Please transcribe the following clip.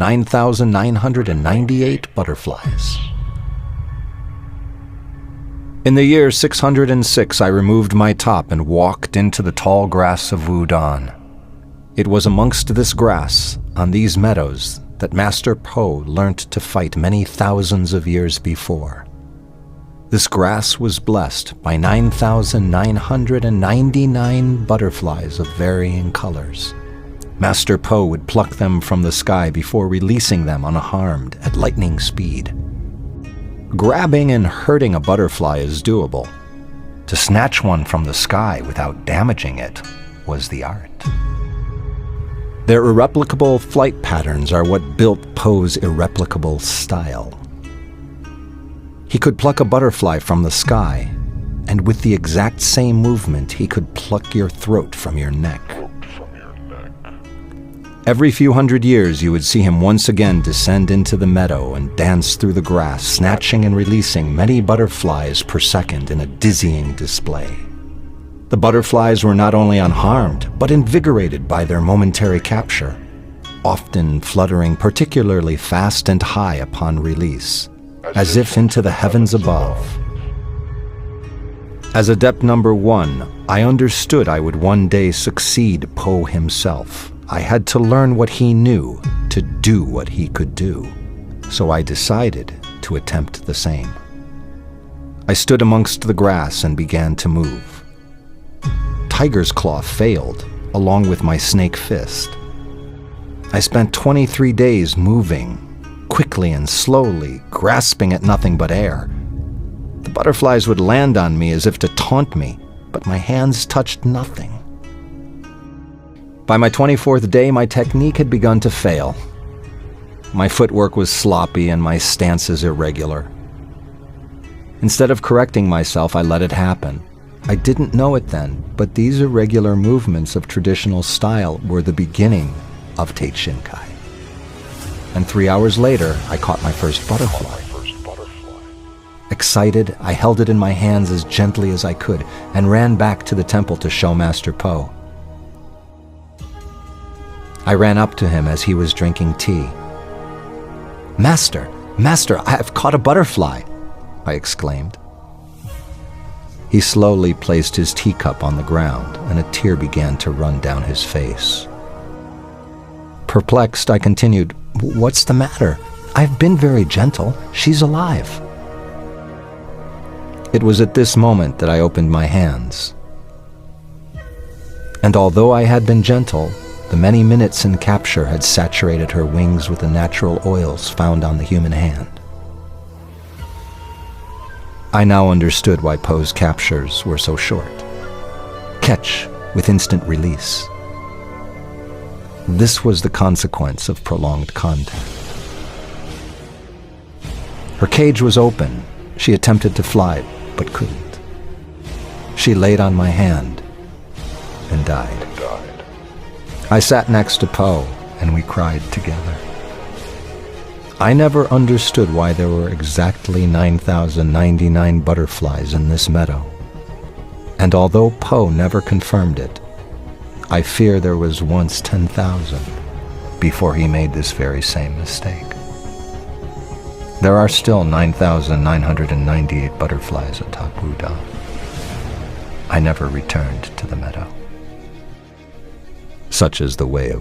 9,998 butterflies. In the year 606, I removed my top and walked into the tall grass of Wudan. It was amongst this grass, on these meadows, that Master Po learnt to fight many thousands of years before. This grass was blessed by 9,999 butterflies of varying colors. Master Po would pluck them from the sky before releasing them unharmed at lightning speed. Grabbing and hurting a butterfly is doable. To snatch one from the sky without damaging it was the art. Their irreplicable flight patterns are what built Po's irreplicable style. He could pluck a butterfly from the sky, and with the exact same movement, he could pluck your throat from your neck. Every few hundred years, you would see him once again descend into the meadow and dance through the grass, snatching and releasing many butterflies per second in a dizzying display. The butterflies were not only unharmed, but invigorated by their momentary capture, often fluttering particularly fast and high upon release, as if into the heavens above. As Adept number 1, I understood I would one day succeed Po himself. I had to learn what he knew to do what he could do, so I decided to attempt the same. I stood amongst the grass and began to move. Tiger's Claw failed, along with my snake fist. I spent 23 days moving, quickly and slowly, grasping at nothing but air. The butterflies would land on me as if to taunt me, but my hands touched nothing. By my 24th day, my technique had begun to fail. My footwork was sloppy and my stances irregular. Instead of correcting myself, I let it happen. I didn't know it then, but these irregular movements of traditional style were the beginning of Teichinkai. And 3 hours later, I caught my first butterfly. Excited, I held it in my hands as gently as I could and ran back to the temple to show Master Po. I ran up to him as he was drinking tea. "Master, Master, I have caught a butterfly!" I exclaimed. He slowly placed his teacup on the ground, and a tear began to run down his face. Perplexed, I continued, "What's the matter? I've been very gentle. She's alive." It was at this moment that I opened my hands. And although I had been gentle, the many minutes in capture had saturated her wings with the natural oils found on the human hand. I now understood why Po's captures were so short. Catch with instant release. This was the consequence of prolonged contact. Her cage was open. She attempted to fly, but couldn't. She laid on my hand and died. I sat next to Po, and we cried together. I never understood why there were exactly 9,099 butterflies in this meadow. And although Po never confirmed it, I fear there was once 10,000 before he made this very same mistake. There are still 9,998 butterflies atop Wudan. I never returned to the meadow. Such is the way of